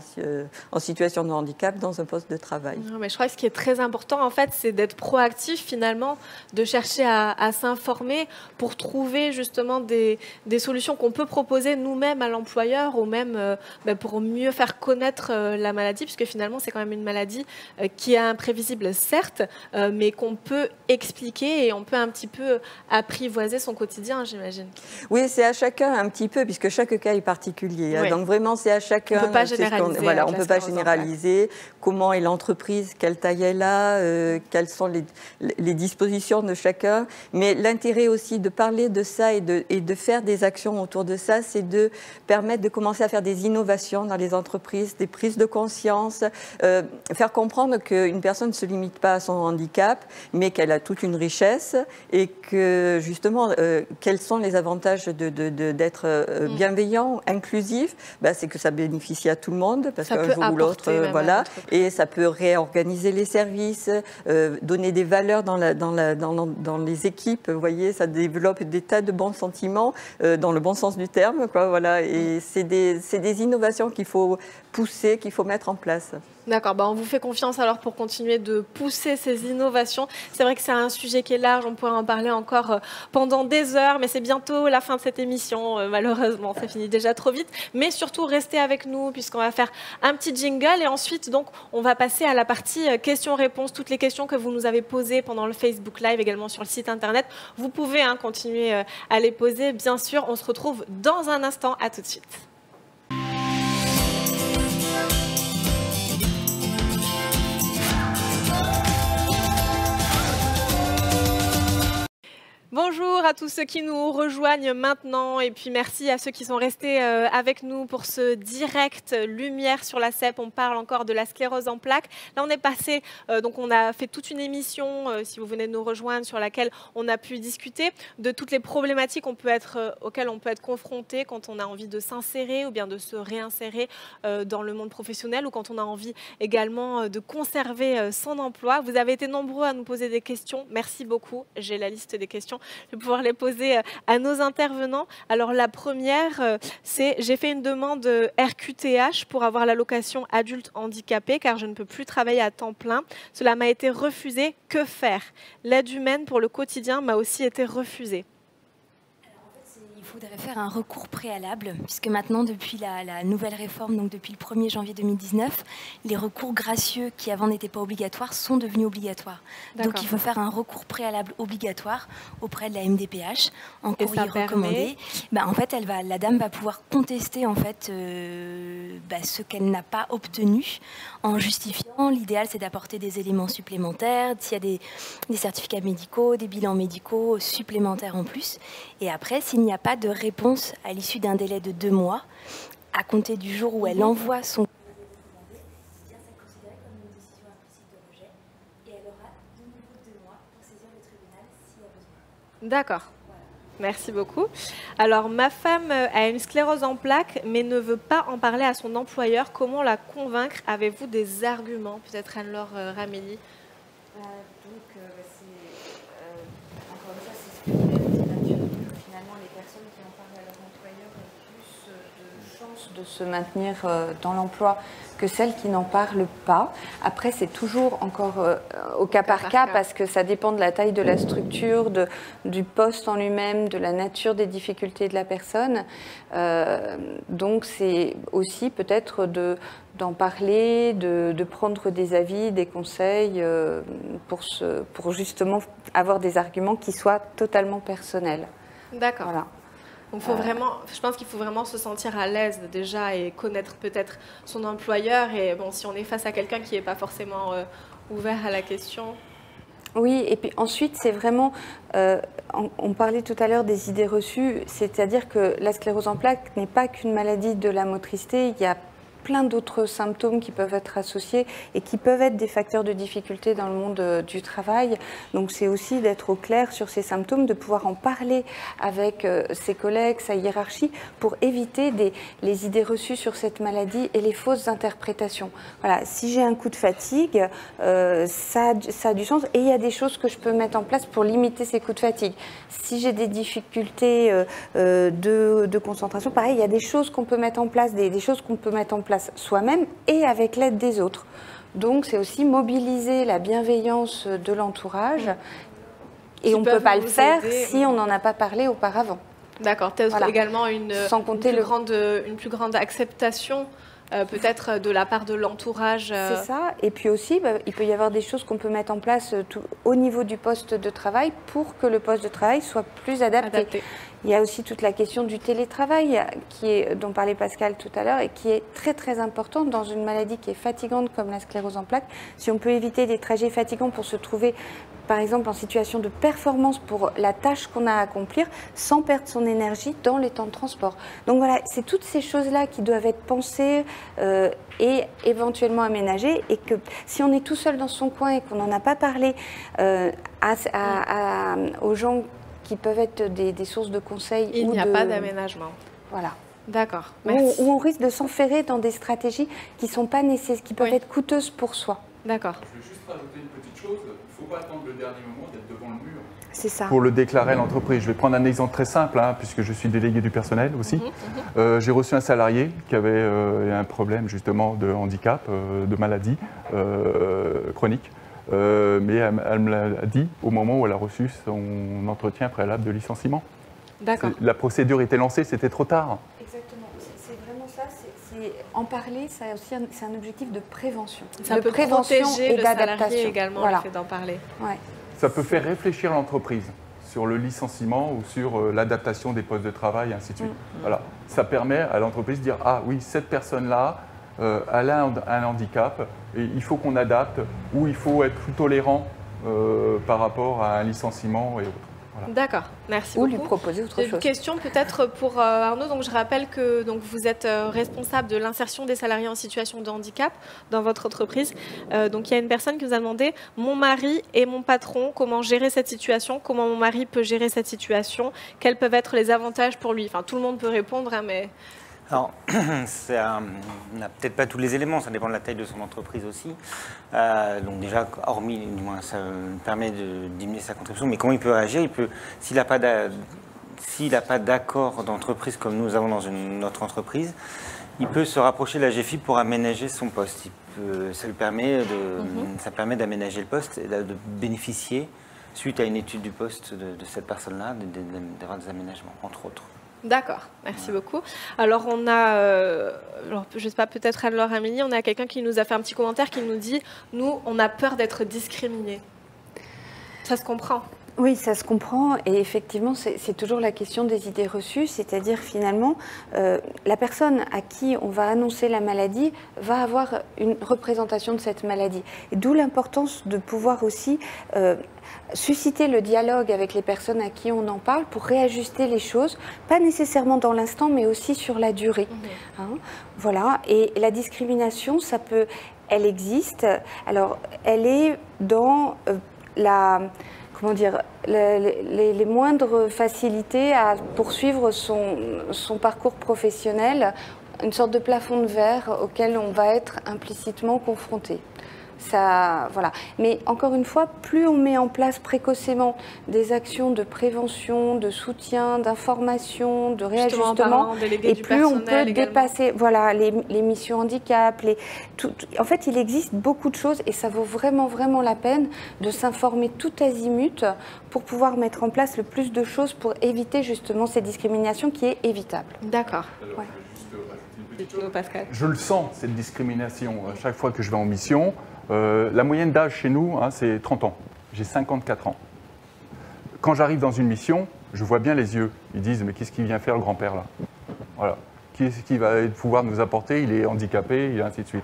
Speaker 6: situation de handicap dans un poste de travail.
Speaker 1: Non, mais je crois que ce qui est très important en fait, c'est d'être proactif finalement, de chercher à s'informer pour trouver justement des solutions qu'on peut proposer nous-mêmes à l'employeur ou même pour mieux faire connaître la maladie, puisque finalement c'est quand même une maladie qui est imprévisible certes, mais qu'on peut expliquer et on peut un petit peu apprivoiser son quotidien, j'imagine.
Speaker 6: Oui, c'est à chacun un petit peu, puisque chaque cas est particulier.
Speaker 1: Oui.
Speaker 6: Donc vraiment c'est à chacun.
Speaker 1: On ne peut pas généraliser.
Speaker 6: On ne peut pas généraliser. Comment est l'entreprise, quelle taille elle a, quelles sont les dispositions de chacun. Mais l'intérêt aussi de parler de ça et de faire des actions autour de ça, c'est de permettre de commencer à faire des innovations dans les entreprises, des prises de conscience, faire comprendre qu'une personne ne se limite pas à son handicap, mais qu'elle a toute une richesse et que justement, quels sont les avantages d'être bienveillant, inclusif, c'est que ça bénéficie à tout le monde, parce qu'un jour ou l'autre, voilà, et ça peut réorganiser les services, donner des valeurs dans les équipes, vous voyez, ça développe des tas de bons sentiments dans le bon sens du terme, quoi, voilà, et c'est des innovations qu'il faut pousser, qu'il faut mettre en place.
Speaker 1: D'accord, on vous fait confiance alors pour continuer de pousser ces innovations. C'est vrai que c'est un sujet qui est large, on pourrait en parler encore pendant des heures, mais c'est bientôt la fin de cette émission, malheureusement, ça finit déjà trop vite. Mais surtout, restez avec nous puisqu'on va faire un petit jingle et ensuite, donc, on va passer à la partie questions-réponses. Toutes les questions que vous nous avez posées pendant le Facebook Live, également sur le site internet, vous pouvez continuer à les poser, bien sûr. On se retrouve dans un instant, à tout de suite. Bonjour à tous ceux qui nous rejoignent maintenant et puis merci à ceux qui sont restés avec nous pour ce direct Lumière sur la CEP. On parle encore de la sclérose en plaques. Là, on est passé, donc on a fait toute une émission, si vous venez de nous rejoindre, sur laquelle on a pu discuter de toutes les problématiques auxquelles on peut être confronté quand on a envie de s'insérer ou bien de se réinsérer dans le monde professionnel ou quand on a envie également de conserver son emploi. Vous avez été nombreux à nous poser des questions. Merci beaucoup. J'ai la liste des questions. Je vais pouvoir les poser à nos intervenants. Alors la première, c'est j'ai fait une demande RQTH pour avoir l'allocation adulte handicapé car je ne peux plus travailler à temps plein. Cela m'a été refusé. Que faire? L'aide humaine pour le quotidien m'a aussi été refusée.
Speaker 3: Il faudrait faire un recours préalable, puisque maintenant, depuis la nouvelle réforme, donc depuis le 1er janvier 2019, les recours gracieux qui avant n'étaient pas obligatoires sont devenus obligatoires. Donc il faut faire un recours préalable obligatoire auprès de la MDPH, en courrier recommandé. En fait, la dame va pouvoir contester en fait, ce qu'elle n'a pas obtenu en justifiant. L'idéal, c'est d'apporter des éléments supplémentaires, s'il y a des certificats médicaux, des bilans médicaux supplémentaires en plus. Et après, s'il n'y a pas de réponse à l'issue d'un délai de 2 mois, à compter du jour où elle envoie son courrier recommandé, c'est considéré comme une décision implicite de rejet et elle aura de nouveau 2 mois pour saisir le tribunal s'il y a besoin.
Speaker 1: D'accord. Voilà. Merci beaucoup. Alors, ma femme a une sclérose en plaques, mais ne veut pas en parler à son employeur. Comment la convaincre? Avez-vous des arguments? Peut-être Anne-Laure Ramelli.
Speaker 2: Encore une fois, c'est ce que finalement les personnes qui en parlent à leur employeur ont plus de chances chances de se maintenir dans l'emploi que celles qui n'en parlent pas. Après, c'est toujours encore au cas par cas parce que ça dépend de la taille de la structure, du poste en lui-même, de la nature des difficultés de la personne. Donc, c'est aussi peut-être d'en parler, de prendre des avis, des conseils pour justement avoir des arguments qui soient totalement personnels.
Speaker 1: D'accord.
Speaker 2: Voilà.
Speaker 1: Donc je pense qu'il faut vraiment se sentir à l'aise déjà et connaître peut-être son employeur. Et bon, si on est face à quelqu'un qui n'est pas forcément ouvert à la question.
Speaker 2: Oui, et puis ensuite, c'est vraiment, on parlait tout à l'heure des idées reçues, c'est-à-dire que la sclérose en plaques n'est pas qu'une maladie de la motricité, il y a plein d'autres symptômes qui peuvent être associés et qui peuvent être des facteurs de difficulté dans le monde du travail. Donc c'est aussi d'être au clair sur ces symptômes, de pouvoir en parler avec ses collègues, sa hiérarchie, pour éviter les idées reçues sur cette maladie et les fausses interprétations. Voilà, si j'ai un coup de fatigue, ça a du sens et il y a des choses que je peux mettre en place pour limiter ces coups de fatigue. Si j'ai des difficultés de concentration, pareil, il y a des choses qu'on peut mettre en place, des choses qu'on peut mettre en place soi-même et avec l'aide des autres. Donc c'est aussi mobiliser la bienveillance de l'entourage et on ne peut pas le faire si on n'en a pas parlé auparavant.
Speaker 1: D'accord, peut-être également une plus grande acceptation peut-être de la part de l'entourage.
Speaker 2: C'est ça, et puis aussi il peut y avoir des choses qu'on peut mettre en place au niveau du poste de travail pour que le poste de travail soit plus adapté. Il y a aussi toute la question du télétravail dont parlait Pascal tout à l'heure et qui est très très importante dans une maladie qui est fatigante comme la sclérose en plaques. Si on peut éviter des trajets fatigants pour se trouver par exemple en situation de performance pour la tâche qu'on a à accomplir sans perdre son énergie dans les temps de transport. Donc voilà, c'est toutes ces choses-là qui doivent être pensées et éventuellement aménagées et que si on est tout seul dans son coin et qu'on n'en a pas parlé aux gens qui peuvent être des sources de conseils.
Speaker 1: Il n'y a pas d'aménagement.
Speaker 2: Voilà.
Speaker 1: D'accord.
Speaker 2: Où on risque de s'enferrer dans des stratégies qui sont pas nécessaires, qui peuvent être coûteuses pour soi.
Speaker 1: D'accord.
Speaker 5: Je vais juste rajouter une petite chose. Il ne faut pas attendre le dernier moment d'être devant le mur.
Speaker 2: C'est ça.
Speaker 5: Pour le déclarer à l'entreprise. Je vais prendre un exemple très simple, puisque je suis délégué du personnel aussi. J'ai reçu un salarié qui avait un problème justement de handicap, de maladie chronique. Mais elle me l'a dit au moment où elle a reçu son entretien préalable de licenciement.
Speaker 1: D'accord.
Speaker 5: La procédure était lancée, c'était trop tard.
Speaker 2: Exactement, c'est vraiment ça. En parler, c'est un objectif de prévention.
Speaker 1: Ça peut protéger le salarié également, le fait d'en parler.
Speaker 2: Ouais.
Speaker 5: Ça peut faire réfléchir l'entreprise sur le licenciement ou sur l'adaptation des postes de travail, et ainsi de suite. Voilà. Ça permet à l'entreprise de dire « Ah oui, cette personne-là, elle a un handicap et il faut qu'on adapte ou il faut être plus tolérant par rapport à un licenciement et autres. » Voilà.
Speaker 1: D'accord, merci beaucoup.
Speaker 2: Ou lui proposer autre chose.
Speaker 1: Une question peut-être pour Arnaud. Donc, je rappelle que vous êtes responsable de l'insertion des salariés en situation de handicap dans votre entreprise. Donc, il y a une personne qui vous a demandé « Mon mari et mon patron, comment gérer cette situation? Comment mon mari peut gérer cette situation? Quels peuvent être les avantages pour lui ?» Enfin, tout le monde peut répondre, mais...
Speaker 4: Alors, on n'a peut-être pas tous les éléments, ça dépend de la taille de son entreprise aussi. Donc déjà, hormis, du moins, ça permet de diminuer sa contribution, mais comment il peut réagir? S'il n'a pas d'accord d'entreprise comme nous avons dans notre entreprise, il peut se rapprocher de la GFIP pour aménager son poste. Ça permet d'aménager le poste et de bénéficier, suite à une étude du poste de cette personne-là, d'avoir des aménagements, entre autres.
Speaker 1: D'accord, merci beaucoup. Alors on a, je ne sais pas, peut-être Anne-Laure, Amélie, on a quelqu'un qui nous a fait un petit commentaire qui nous dit « Nous, on a peur d'être discriminés ». Ça se comprend.
Speaker 2: Oui, ça se comprend et effectivement, c'est toujours la question des idées reçues, c'est-à-dire finalement, la personne à qui on va annoncer la maladie va avoir une représentation de cette maladie. D'où l'importance de pouvoir aussi susciter le dialogue avec les personnes à qui on en parle pour réajuster les choses, pas nécessairement dans l'instant, mais aussi sur la durée. Voilà, et la discrimination, elle existe. Alors, elle est dans les moindres facilités à poursuivre son parcours professionnel, une sorte de plafond de verre auquel on va être implicitement confronté. Ça, voilà. Mais encore une fois, plus on met en place précocement des actions de prévention, de soutien, d'information, de réajustement, et plus on peut dépasser les missions handicap. En fait, il existe beaucoup de choses et ça vaut vraiment, vraiment la peine de s'informer tout azimut pour pouvoir mettre en place le plus de choses pour éviter justement ces discriminations qui est évitable.
Speaker 1: D'accord.
Speaker 2: Ouais.
Speaker 5: Je le sens, cette discrimination, à chaque fois que je vais en mission. La moyenne d'âge chez nous, c'est 30 ans. J'ai 54 ans. Quand j'arrive dans une mission, je vois bien les yeux. Ils disent, mais qu'est-ce qu'il vient faire le grand-père là? Voilà. Qu'est-ce qu'il va pouvoir nous apporter? Il est handicapé, et ainsi de suite.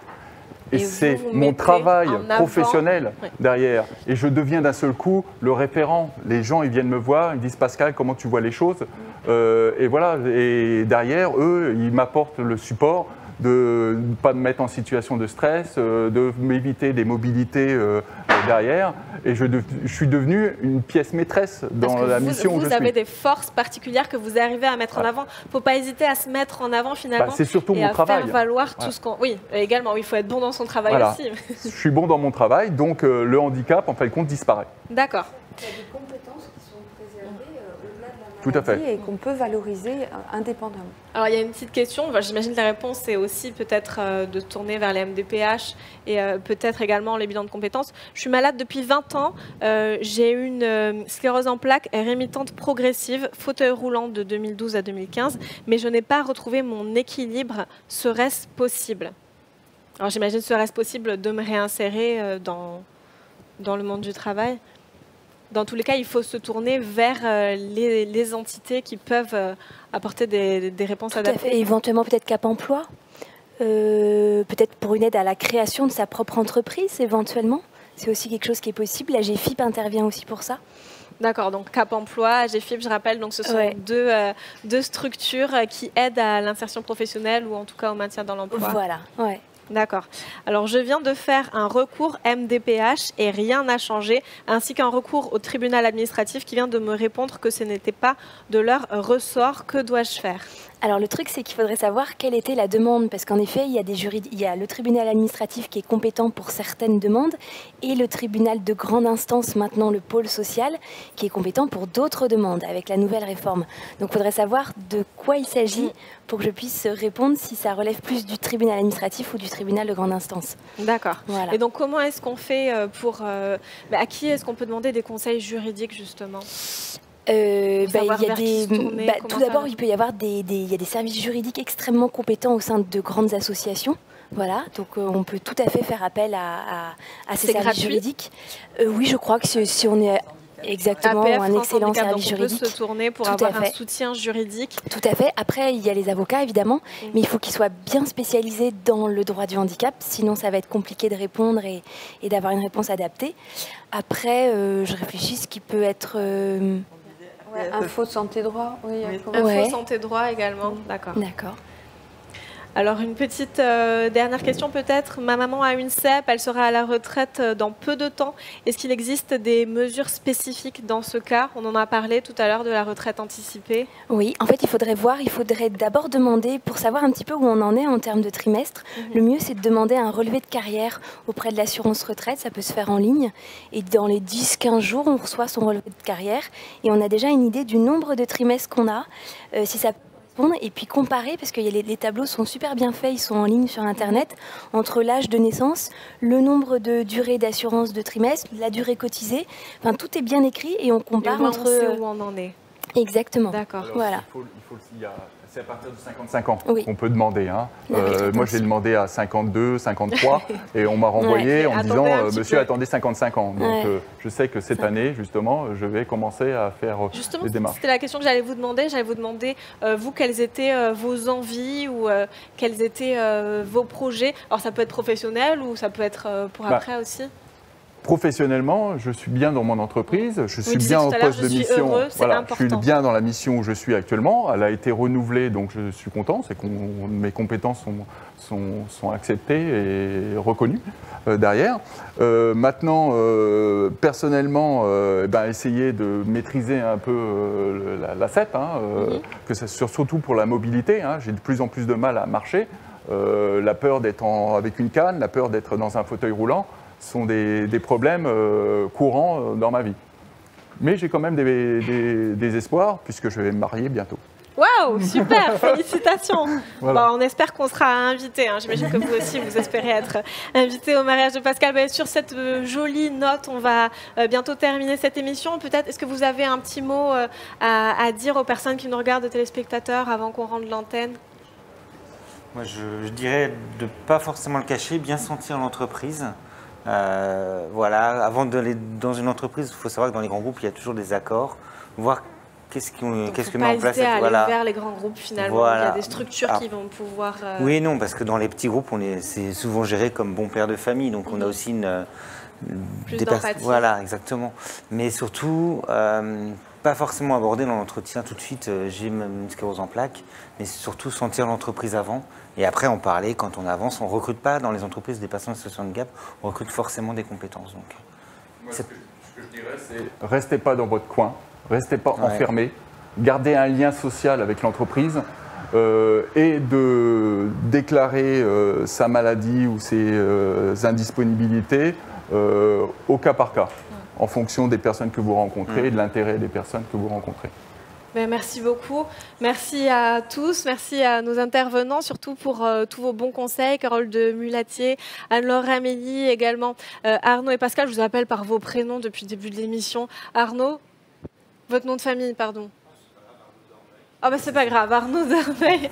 Speaker 5: Et c'est mon travail professionnel derrière. Et je deviens d'un seul coup le référent. Les gens, ils viennent me voir, ils me disent, Pascal, comment tu vois les choses? Et voilà. Et derrière, eux, ils m'apportent le support de ne pas me mettre en situation de stress, de m'éviter des mobilités derrière. Et je suis devenu une pièce maîtresse dans la mission où je suis.
Speaker 1: Vous avez des forces particulières que vous arrivez à mettre en avant. Il ne faut pas hésiter à se mettre en avant finalement.
Speaker 5: C'est surtout mon travail.
Speaker 1: Faire valoir tout ce qu'on... Oui, également, il faut être bon dans son travail aussi.
Speaker 5: Je suis bon dans mon travail, donc le handicap, en fin de compte, disparaît.
Speaker 1: D'accord.
Speaker 2: Il y a des compétences qui sont préservées au-delà de la maladie.
Speaker 5: Tout à fait.
Speaker 2: Et qu'on peut valoriser indépendamment. Alors,
Speaker 1: il y a une petite question. J'imagine que la réponse, c'est aussi peut-être de tourner vers les MDPH et peut-être également les bilans de compétences. Je suis malade depuis 20 ans. J'ai une sclérose en plaques rémitante progressive, fauteuil roulant de 2012 à 2015, mais je n'ai pas retrouvé mon équilibre. Serait-ce possible? Alors, j'imagine serait-ce possible de me réinsérer dans le monde du travail? Dans tous les cas, il faut se tourner vers les entités qui peuvent apporter des réponses adaptées.
Speaker 3: Et éventuellement peut-être Cap Emploi, peut-être pour une aide à la création de sa propre entreprise, éventuellement. C'est aussi quelque chose qui est possible. La GFIP intervient aussi pour ça.
Speaker 1: D'accord, donc Cap Emploi, GFIP, je rappelle, donc ce sont deux structures qui aident à l'insertion professionnelle ou en tout cas au maintien dans l'emploi.
Speaker 3: Voilà, ouais.
Speaker 1: D'accord. Alors, je viens de faire un recours MDPH et rien n'a changé, ainsi qu'un recours au tribunal administratif qui vient de me répondre que ce n'était pas de leur ressort. Que dois-je faire?
Speaker 3: Alors, le truc, c'est qu'il faudrait savoir quelle était la demande, parce qu'en effet, il y a le tribunal administratif qui est compétent pour certaines demandes et le tribunal de grande instance, maintenant le pôle social, qui est compétent pour d'autres demandes avec la nouvelle réforme. Donc, il faudrait savoir de quoi il s'agit pour que je puisse répondre si ça relève plus du tribunal administratif ou du tribunal de grande instance.
Speaker 1: D'accord.
Speaker 3: Voilà.
Speaker 1: Et donc, comment est-ce qu'on fait à qui est-ce qu'on peut demander des conseils juridiques, justement?
Speaker 3: Tout d'abord, il peut y avoir des services juridiques extrêmement compétents au sein de grandes associations. Voilà, donc on peut tout à fait faire appel à ces services juridiques. Oui, je crois que si on est... Exactement,
Speaker 1: APF,
Speaker 3: un excellent service
Speaker 1: juridique. On peut se tourner pour avoir un soutien juridique.
Speaker 3: Tout à fait. Après, il y a les avocats, évidemment, mais il faut qu'ils soient bien spécialisés dans le droit du handicap, sinon ça va être compliqué de répondre et d'avoir une réponse adaptée. Après, je réfléchis ce qui peut être...
Speaker 2: Info Santé Droit, oui.
Speaker 1: Info Santé Droit également, d'accord.
Speaker 3: D'accord.
Speaker 1: Alors, une petite dernière question peut-être. Ma maman a une CEP, elle sera à la retraite dans peu de temps. Est-ce qu'il existe des mesures spécifiques dans ce cas? On en a parlé tout à l'heure de la retraite anticipée.
Speaker 3: Oui, en fait, il faudrait d'abord demander, pour savoir un petit peu où on en est en termes de trimestre, le mieux c'est de demander un relevé de carrière auprès de l'assurance retraite, ça peut se faire en ligne. Et dans les 10-15 jours, on reçoit son relevé de carrière et on a déjà une idée du nombre de trimestres qu'on a, si ça et puis comparer, parce que les tableaux sont super bien faits, ils sont en ligne sur Internet, entre l'âge de naissance, le nombre de durées d'assurance de trimestre, la durée cotisée, enfin tout est bien écrit et on compare
Speaker 1: et
Speaker 3: entre...
Speaker 1: On sait où on en est.
Speaker 3: Exactement.
Speaker 1: D'accord.
Speaker 3: Voilà.
Speaker 5: C'est à partir de 55 ans
Speaker 3: qu'on
Speaker 5: peut demander. Moi, j'ai demandé à 52, 53 et on m'a renvoyé en disant « Monsieur, attendez 55 ans ». Donc, je sais que cette année, justement, je vais commencer à faire les démarches.
Speaker 1: C'était la question que j'allais vous demander. J'allais vous demander, vous, quelles étaient vos envies ou quels étaient vos projets. Alors, ça peut être professionnel ou ça peut être pour après aussi.
Speaker 5: Professionnellement, je suis bien dans mon entreprise, je suis bien au poste de mission. Voilà, je suis bien dans la mission où je suis actuellement. Elle a été renouvelée, donc je suis content. C'est que mes compétences sont acceptées et reconnues derrière. Maintenant, personnellement, essayer de maîtriser un peu la CEP, surtout pour la mobilité. J'ai de plus en plus de mal à marcher. La peur d'être avec une canne, la peur d'être dans un fauteuil roulant. sont des problèmes courants dans ma vie. Mais j'ai quand même des espoirs, puisque je vais me marier bientôt.
Speaker 1: Waouh, super, félicitations.
Speaker 5: Voilà.
Speaker 1: Bon, on espère qu'on sera invité. Hein. J'imagine que vous aussi, vous espérez être invité au mariage de Pascal. Ben, sur cette jolie note, on va bientôt terminer cette émission. Peut-être, est-ce que vous avez un petit mot à dire aux personnes qui nous regardent, aux téléspectateurs, avant qu'on rende l'antenne?
Speaker 4: Moi, je dirais de ne pas forcément le cacher, bien sentir l'entreprise. Voilà, avant d'aller dans une entreprise, il faut savoir que dans les grands groupes, il y a toujours des accords, voir qu'est-ce que met en place.
Speaker 1: Pas hésiter à
Speaker 4: voilà.
Speaker 1: aller vers les grands groupes finalement.
Speaker 4: Voilà.
Speaker 1: Il y a des structures qui vont pouvoir.
Speaker 4: Oui et non, parce que dans les petits groupes, c'est souvent géré comme bon père de famille, donc on a aussi
Speaker 1: plus d'empathie.
Speaker 4: Voilà, exactement. Mais surtout, pas forcément aborder dans l'entretien tout de suite, j'ai une sclérose en plaques, mais surtout sentir l'entreprise avant. Et après, en parler quand on avance. On ne recrute pas dans les entreprises des personnes en situation de handicap, on recrute forcément des compétences. Donc,
Speaker 5: moi, ce que je dirais, c'est restez pas dans votre coin, restez pas enfermés, gardez un lien social avec l'entreprise et de déclarer sa maladie ou ses indisponibilités au cas par cas, en fonction des personnes que vous rencontrez et de l'intérêt des personnes que vous rencontrez.
Speaker 1: Ben, merci beaucoup. Merci à tous. Merci à nos intervenants, surtout pour tous vos bons conseils. Carole de Mulatier, Anne-Laure Amélie, également Arnaud et Pascal. Je vous appelle par vos prénoms depuis le début de l'émission. Arnaud, votre nom de famille, pardon. Ah ben c'est pas grave, Arnaud Dermeil.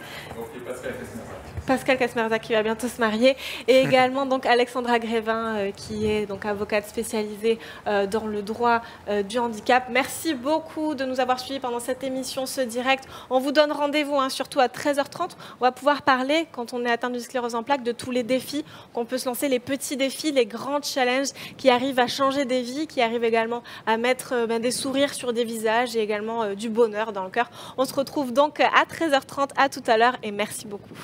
Speaker 1: Pascal Casmerza qui va bientôt se marier, et également donc Alexandra Grévin qui est donc avocate spécialisée dans le droit du handicap. Merci beaucoup de nous avoir suivis pendant cette émission, ce direct. On vous donne rendez-vous surtout à 13h30. On va pouvoir parler, quand on est atteint d'une sclérose en plaques, de tous les défis qu'on peut se lancer, les petits défis, les grands challenges qui arrivent à changer des vies, qui arrivent également à mettre des sourires sur des visages et également du bonheur dans le cœur. On se retrouve donc à 13h30, à tout à l'heure, et merci beaucoup.